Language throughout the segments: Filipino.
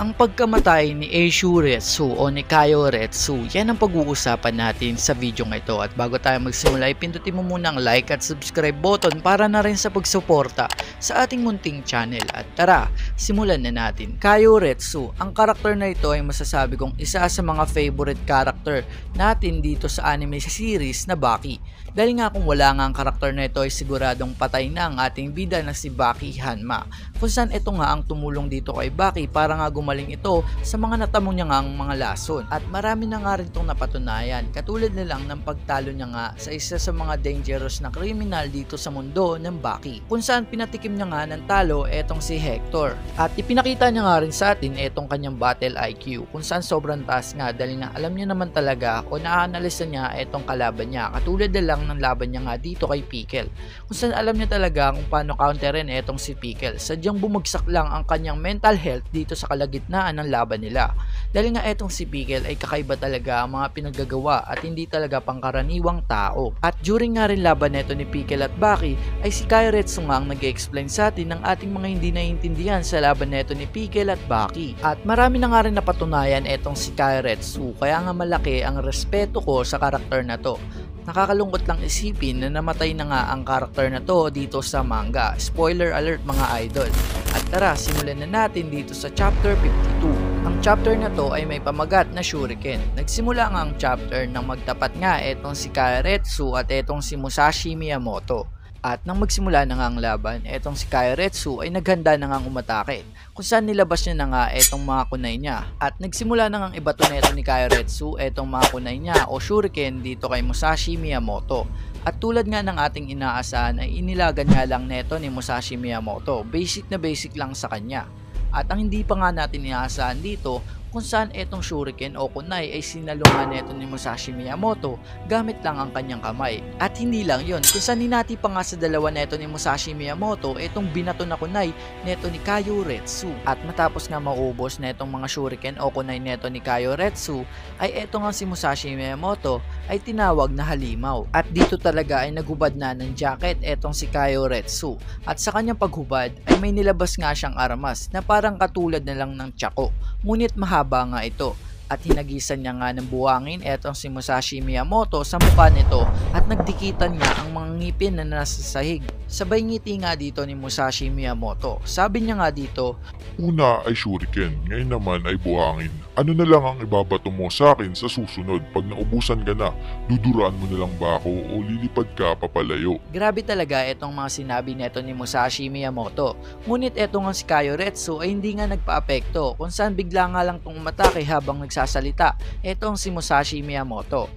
Ang pagkamatay ni Eishu Retsu o ni Kaio Retsu, yan ang pag-uusapan natin sa video ng ito. At bago tayo magsimula, ipindutin mo muna ang like at subscribe button para na rin sa pagsuporta sa ating munting channel. At tara, simulan na natin. Kaio Retsu, ang karakter na ito ay masasabi kong isa sa mga favorite character natin dito sa anime series na Baki. Dahil nga kung wala nga ang karakter na ito ay siguradong patay na ang ating bida na si Baki Hanma. Kung saan ito nga ang tumulong dito kay Baki para nga gumaling ito sa mga natamo niya nga ang mga lason. At marami na nga rin itong napatunayan, katulad na lang ng pagtalo niya nga sa isa sa mga dangerous na kriminal dito sa mundo ng Baki. Kung saan pinatikim niya nga ng talo etong si Hector. At ipinakita niya nga rin sa atin etong kanyang battle IQ, kung saan sobrang taas nga dahil nga alam niya naman talaga o na-analyze niya etong kalaban niya, katulad na lang ng laban niya nga dito kay Pickle. Kung saan alam niya talaga kung paano counterin etong si Pickle. Sadyang bumagsak lang ang kanyang mental health dito sa kalagitnaan ng laban nila. Dahil nga etong si Pickle ay kakaiba talaga ang mga pinaggagawa at hindi talaga pangkaraniwang tao. At during nga rin laban neto ni Pickle at Baki ay si Kaio Retsu nga ang nag-explain sa atin ng ating mga hindi naiintindihan sa laban neto ni Pickle at Baki. At marami na nga rin napatunayan etong si Kaio Retsu, kaya nga malaki ang respeto ko sa karakter na to. Nakakalungkot lang isipin na namatay na nga ang karakter na to dito sa manga. Spoiler alert mga idol. At tara, simulan na natin dito sa chapter 52. Ang chapter na to ay may pamagat na shuriken. Nagsimula nga ang chapter nang magtapat nga etong si Kaio Retsu at etong si Musashi Miyamoto. At nang magsimula na nga ang laban, etong si Kaio Retsu ay naghanda na nga umatake, kung saan nilabas niya na nga etong mga kunay niya. At nagsimula na nga ang ibato neto ni Kaio Retsu etong mga kunay niya o shuriken dito kay Musashi Miyamoto. At tulad nga ng ating inaasahan ay inilagan nga lang neto ni Musashi Miyamoto, basic na basic lang sa kanya. At ang hindi pa nga natin inaasahan dito, kung saan etong shuriken o kunay ay sinalungan neto ni Musashi Miyamoto gamit lang ang kanyang kamay. At hindi lang yon, kung saan hinati pa nga sa dalawa neto ni Musashi Miyamoto etong binato na kunay neto ni Kaio Retsu. At matapos nga maubos netong mga shuriken o kunay neto ni Kaio Retsu ay eto nga si Musashi Miyamoto ay tinawag na halimaw. At dito talaga ay naghubad na ng jacket etong si Kaio Retsu. At sa kanyang paghubad ay may nilabas nga siyang armas na parang katulad na lang ng tsako, ngunit mahaba nga ito. At hinagisan niya nga ng buwangin etong si Musashi Miyamoto sa mukha nito at nagdikitan nga ang mga ngipin na nasa sahig. Sabay ngiti nga dito ni Musashi Miyamoto. Sabi niya nga dito, "Una ay shuriken, ngayon naman ay buhangin. Ano na lang ang ibabato mo sa akin sa susunod? Pag naubusan ka na, duduraan mo na lang ba ako o lilipad ka papalayo?" Grabe talaga etong mga sinabi neto ni Musashi Miyamoto. Ngunit eto nga si Kaio Retsu ay hindi nga nagpa-apekto, kung saan bigla nga lang itong umatake habang nagsasalita etong si Musashi Miyamoto.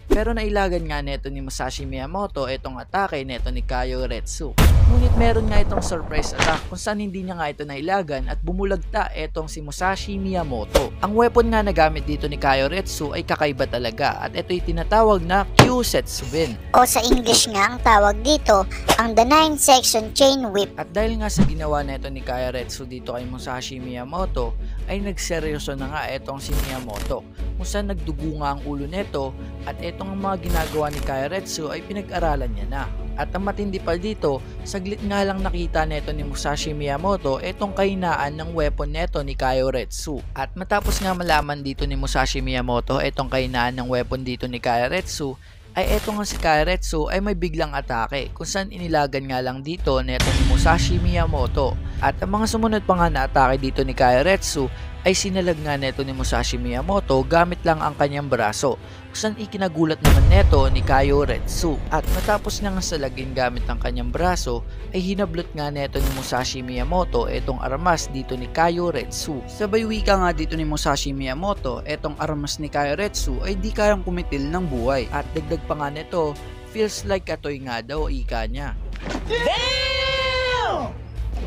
Pero nailagan nga neto ni Musashi Miyamoto etong atake neto ni Kaio Retsu. Ngunit meron nga itong surprise attack kung saan hindi niya nga ito nailagan at bumulagta etong si Musashi Miyamoto. Ang weapon nga na gamit dito ni Kaio Retsu ay kakaiba talaga at ito'y tinatawag na Kyusetsubin. O sa English nga ang tawag dito, ang The 9 Section Chain Whip. At dahil nga sa ginawa neto ni Kaio Retsu dito kay Musashi Miyamoto, ay nagseryoso na nga etong si Miyamoto, kung saan nagdugo nga ang ulo neto at etong mga ginagawa ni Kaio Retsu ay pinag-aralan niya na. At ang matindi pa dito, saglit nga lang nakita neto ni Musashi Miyamoto etong kahinaan ng weapon neto ni Kaio Retsu. At matapos nga malaman dito ni Musashi Miyamoto etong kahinaan ng weapon dito ni Kaio Retsu, ay eto nga si Kaio Retsu ay may biglang atake, kung saan inilagan nga lang dito neto ni Musashi Miyamoto. At ang mga sumunod pa nga na atake dito ni Kaio Retsu ay sinalag nga neto ni Musashi Miyamoto gamit lang ang kanyang braso, kung saan ikinagulat naman neto ni Kaio Retsu. At matapos nga salagin gamit ang kanyang braso ay hinablot nga neto ni Musashi Miyamoto etong armas dito ni Kaio Retsu. Sabay wika nga dito ni Musashi Miyamoto etong armas ni Kaio Retsu ay di kayang kumitil ng buhay. At dagdag pa nga neto, feels like a toy nga daw ika niya.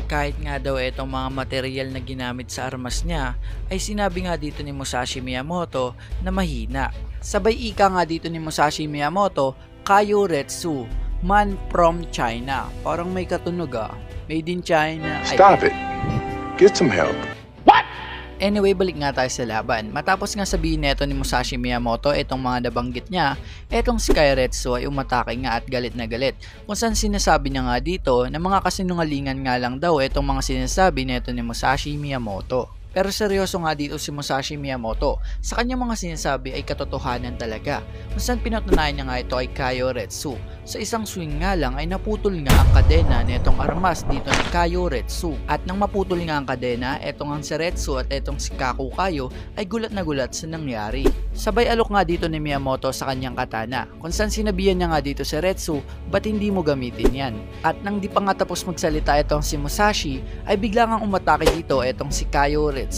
Kahit nga daw itong mga material na ginamit sa armas niya ay sinabi nga dito ni Musashi Miyamoto na mahina. Sabay ika nga dito ni Musashi Miyamoto, Kaio Retsu, man from China. Parang may katunog made in China. Stop it. Get some help. Anyway, balik nga tayo sa laban. Matapos nga sabihin neto ni Musashi Miyamoto itong mga nabanggit niya, etong si Kaio Retsu ay umatake nga at galit na galit. Kung saan sinasabi niya nga dito na mga kasinungalingan nga lang daw itong mga sinasabi neto ni Musashi Miyamoto. Pero seryoso nga dito si Musashi Miyamoto. Sa kanyang mga sinasabi ay katotohanan talaga, kung saan pinatunayan niya nga ito ay Kaioretsu. Sa isang swing nga lang ay naputol nga ang kadena nitong armas dito ni Kaioretsu. At nang maputol nga ang kadena, etong ang Seretsu at etong si Kakukayo ay gulat na gulat sa nangyari. Sabay alok nga dito ni Miyamoto sa kanyang katana, kung saan sinabihan niya nga dito Seretsu, ba't hindi mo gamitin yan? At nang di pa nga tapos magsalita itong si Musashi, ay bigla nga umatake dito etong si Kaioretsu.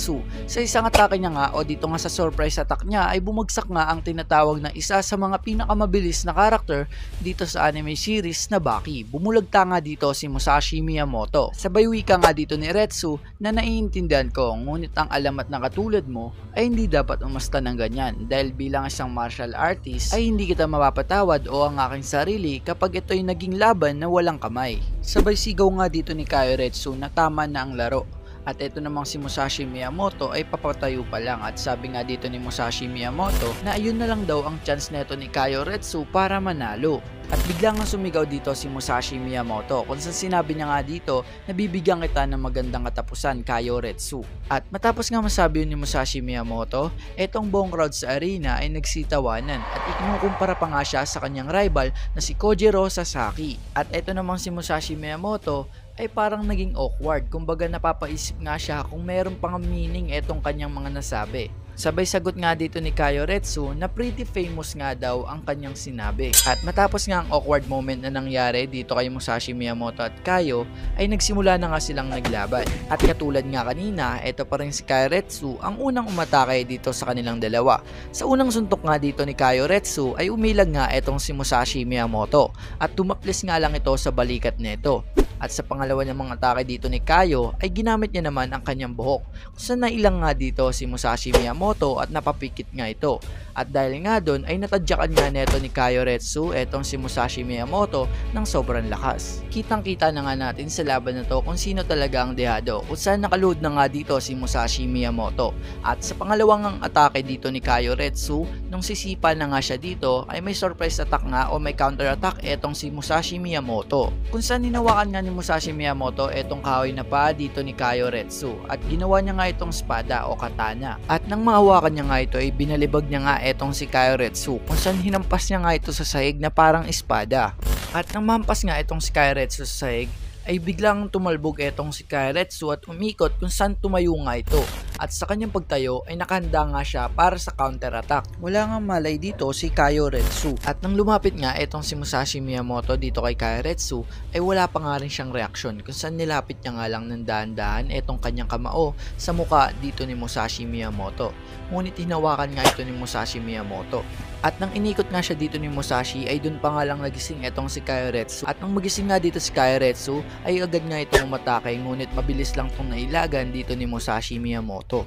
Sa isang atake niya nga o dito nga sa surprise attack niya ay bumagsak nga ang tinatawag na isa sa mga pinakamabilis na karakter dito sa anime series na Baki. Bumulagta nga dito si Musashi Miyamoto. Sabay wika nga dito ni Retsu na naiintindihan ko, ngunit ang alamat na katulad mo ay hindi dapat umasta ng ganyan dahil bilang isang martial artist ay hindi kita mapapatawad o ang aking sarili kapag ito'y naging laban na walang kamay. Sabay sigaw nga dito ni Kaioretsu na tama na ang laro. At ito namang si Musashi Miyamoto ay papatayo pa lang, at sabi nga dito ni Musashi Miyamoto na ayun na lang daw ang chance neto ni Kaioretsu para manalo. At biglang nga sumigaw dito si Musashi Miyamoto, kung saan sinabi niya nga dito na bibigyan kita ng magandang katapusan, Kaioretsu. At matapos nga masabi yun ni Musashi Miyamoto, etong buong crowd sa arena ay nagsitawanan at ikinukumpara pa nga siya sa kanyang rival na si Kojiro Sasaki. At eto namang si Musashi Miyamoto ay parang naging awkward, kumbaga napapaisip nga siya kung meron pang meaning etong kanyang mga nasabi. Sabay sagot nga dito ni Kaioretsu na pretty famous nga daw ang kanyang sinabi. At matapos nga ang awkward moment na nangyari dito kay Musashi Miyamoto at Kaio, ay nagsimula na nga silang naglaban. At katulad nga kanina, ito pa rin si Kaioretsu ang unang umatake dito sa kanilang dalawa. Sa unang suntok nga dito ni Kaioretsu ay umilag nga etong si Musashi Miyamoto at tumaplis nga lang ito sa balikat nito. At sa pangalawa ng mga atake dito ni Kaio ay ginamit niya naman ang kanyang buhok, kung saan nailang nga dito si Musashi Miyamoto at napapikit nga ito. At dahil nga doon ay natadyakan nga neto ni Kaioretsu etong si Musashi Miyamoto ng sobrang lakas. Kitang kita na nga natin sa laban na to kung sino talaga ang dehado, kung saan nakaload na nga dito si Musashi Miyamoto. At sa pangalawang atake dito ni Kaioretsu, nung sisipa na nga siya dito ay may surprise attack nga o may counter attack etong si Musashi Miyamoto, kung saan hinawakan nga ni Musashi Miyamoto etong kahoy na pa dito ni Kaioretsu at ginawa niya nga itong espada o katana. At nang mahawakan niya nga ito ay binalibag niya nga etong si Kaioretsu, kung saan hinampas niya nga ito sa sahig na parang espada. At nang mahampas nga itong si Kaioretsu sa sahig ay biglang tumalbog etong si Kaioretsu at umikot kung saan tumayo nga ito. At sa kanyang pagtayo ay nakahanda nga siya para sa counter attack. Wala nga malay dito si Kaioretsu. At nang lumapit nga etong si Musashi Miyamoto dito kay Kaioretsu ay wala pa nga rin siyang reaksyon, kung saan nilapit niya nga lang ng dahan-dahan etong kanyang kamao sa muka dito ni Musashi Miyamoto. Ngunit hinawakan nga ito ni Musashi Miyamoto. At nang inikot nga siya dito ni Musashi ay dun pa nga lang nagising etong si Kaioretsu. At nang magising nga dito si Kaioretsu ay agad nga itong umatake, ngunit mabilis lang itong nailagan dito ni Musashi Miyamoto.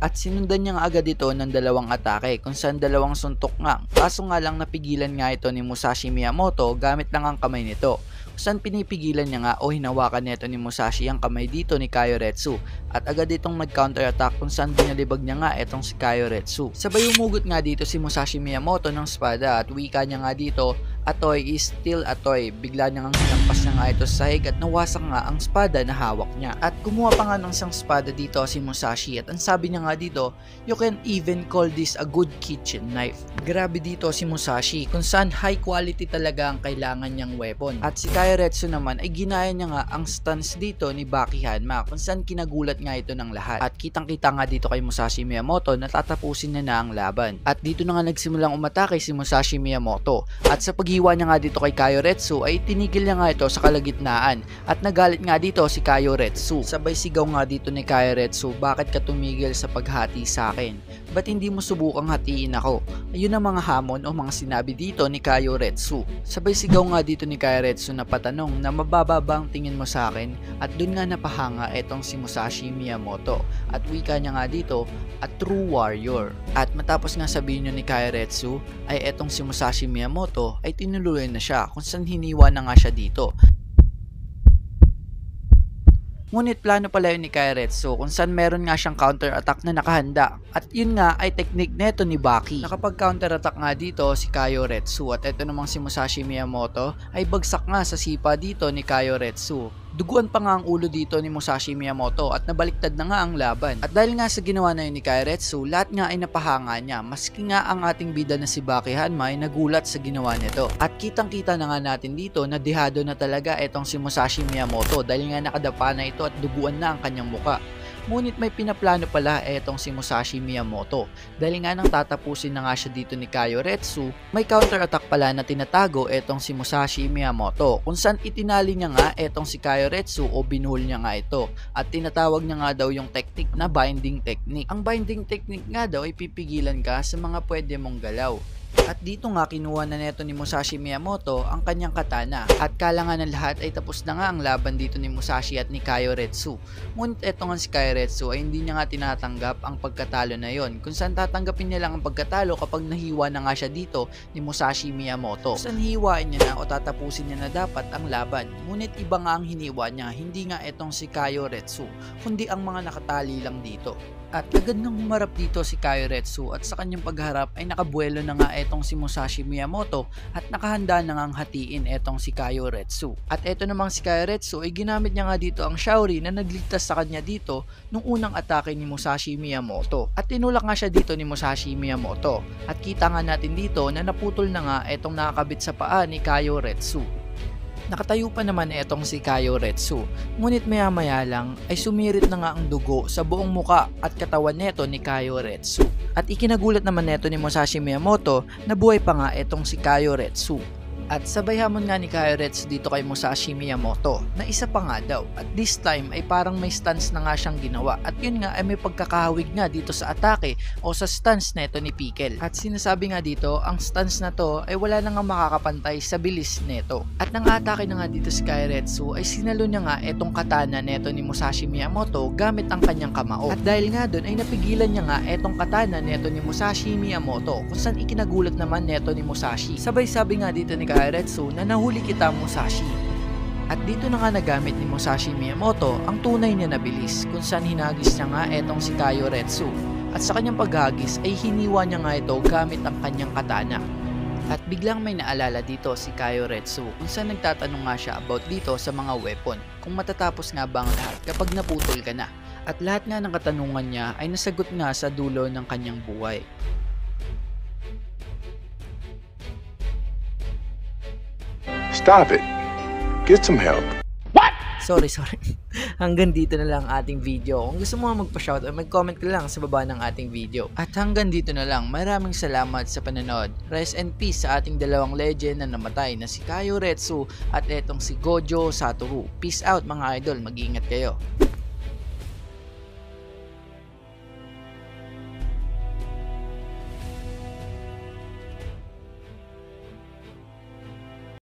At sinundan niya nga agad ito ng dalawang atake, kung saan dalawang suntok nga. Kaso nga lang napigilan nga ito ni Musashi Miyamoto gamit lang ang kamay nito, kung saan pinipigilan niya nga o hinawakan nito ni Musashi ang kamay dito ni Kaioretsu. At agad itong nag-counter attack, kung saan binalibag niya nga etong si Kaioretsu. Sabay umugot nga dito si Musashi Miyamoto ng espada at wika niya nga dito, "Atoy is still Atoy." Bigla niya nga hinampas niya nga ito sa sahig at nawasak nga ang espada na hawak niya. At kumuha pa nga ng isang espada dito si Musashi at ang sabi niya nga dito, "You can even call this a good kitchen knife." Grabe dito si Musashi, kung saan high quality talaga ang kailangan niyang weapon. At si Kaioretsu naman ay ginaya niya nga ang stance dito ni Baki Hanma, kung saan kinagulat nga ito ng lahat. At kitang kita nga dito kay Musashi Miyamoto na tatapusin na ang laban. At dito na nga nagsimulang umatake si Musashi Miyamoto. At sa paghiwa niya nga dito kay Kaioretsu ay tinigil niya nga ito sa kalagitnaan. At nagalit nga dito si Kaioretsu. Sabay sigaw nga dito ni Kaioretsu, "Bakit ka tumigil sa paghati sa akin? Ba't hindi mo subukang hatiin ako?" Ayun ang mga hamon o mga sinabi dito ni Kaioretsu. Sabay sigaw nga dito ni Kaioretsu na patanong na mababa ba ang tingin mo sa akin? At dun nga napahanga etong si Musashi Miyamoto. At wika niya nga dito, "A true warrior." At matapos nga sabihin niyo ni Kaioretsu ay etong si Musashi Miyamoto ay tinuluyan na siya, kung saan hiniwa na nga siya dito. Ngunit plano pala yun ni Kaioretsu, kung saan meron nga siyang counter attack na nakahanda. At yun nga ay technique neto ni Baki. Nakapag counter attack nga dito si Kaioretsu at ito namang si Musashi Miyamoto ay bagsak nga sa sipa dito ni Kaioretsu. Duguan pa nga ang ulo dito ni Musashi Miyamoto at nabaliktad na nga ang laban. At dahil nga sa ginawa na yun ni Kairetsu, lahat nga ay napahanga niya, maski nga ang ating bida na si Baki Hanma ay nagulat sa ginawa nito. At kitang-kita na nga natin dito na dehado na talaga etong si Musashi Miyamoto dahil nga nakadapa na ito at duguan na ang kanyang muka. Ngunit may pinaplano pala etong si Musashi Miyamoto. Dahil nga nang tatapusin na nga siya dito ni Kairetsu, may counter-attack pala na tinatago etong si Musashi Miyamoto kung saan itinali niya nga etong si Kairetsu o binuhol niya nga ito at tinatawag niya nga daw yung technique na binding technique. Ang binding technique nga daw ay pipigilan ka sa mga pwede mong galaw. At dito nga kinuha na neto ni Musashi Miyamoto ang kanyang katana at kala nga ng lahat ay tapos na nga ang laban dito ni Musashi at ni Kairetsu. Ngunit eto nga si Kairetsu ay hindi niya nga tinatanggap ang pagkatalo na yon, kung saan tatanggapin niya lang ang pagkatalo kapag nahiwa na nga siya dito ni Musashi Miyamoto. Kung saan hiwain niya na o tatapusin niya na dapat ang laban. Ngunit iba nga ang hiniwa niya, hindi nga etong si Kairetsu kundi ang mga nakatali lang dito. At agad nang humarap dito si Kairetsu at sa kanyang pagharap ay nakabuelo na nga etong si Musashi Miyamoto at nakahanda na ngang hatiin etong si Kairetsu. At eto namang si Kairetsu ay ginamit niya nga dito ang Shaori na nagligtas sa kanya dito nung unang atake ni Musashi Miyamoto. At tinulak nga siya dito ni Musashi Miyamoto. At kita nga natin dito na naputol na nga etong nakakabit sa paa ni Kairetsu. Nakatayo pa naman etong si Kairetsu, ngunit maya-maya lang ay sumirit na nga ang dugo sa buong muka at katawan neto ni Kairetsu. At ikinagulat naman neto ni Musashi Miyamoto na buhay pa nga etong si Kairetsu. At sabay hamon nga ni Kairetsu dito kay Musashi Miyamoto na isa pa nga daw at this time ay parang may stance na nga siyang ginawa at yun nga ay may pagkakahawig nga dito sa atake o sa stance neto ni Pickle. At sinasabi nga dito ang stance na to ay wala na nga makakapantay sa bilis neto. At nang atake na nga dito si Kairetsu ay sinalo niya nga etong katana neto ni Musashi Miyamoto gamit ang kanyang kamao. At dahil nga doon ay napigilan niya nga etong katana neto ni Musashi Miyamoto kung saan ikinagulat naman neto ni Musashi. Sabay sabi nga dito ni Kairetsu na nahuli kita Musashi. At dito na nga nagamit ni Musashi Miyamoto ang tunay niya na bilis kung saan hinagis niya nga etong si Kairetsu. At sa kanyang paghagis ay hiniwa niya nga ito gamit ang kanyang katana. At biglang may naalala dito si Kairetsu kung saan nagtatanong nga siya about dito sa mga weapon kung matatapos nga ba ang lahat kapag naputol ka na. At lahat nga ng katanungan niya ay nasagot nga sa dulo ng kanyang buhay. Stop it. Get some help. Sorry. Hanggang dito na lang ating video. Kung gusto mo magpa-shoutout, mag-comment ka lang sa baba ng ating video. At hanggang dito na lang. Maraming salamat sa panonood. Rest and peace sa ating dalawang legend na namatay na si Kairetsu at etong si Gojo Satoru. Peace out mga idol. Mag-iingat kayo.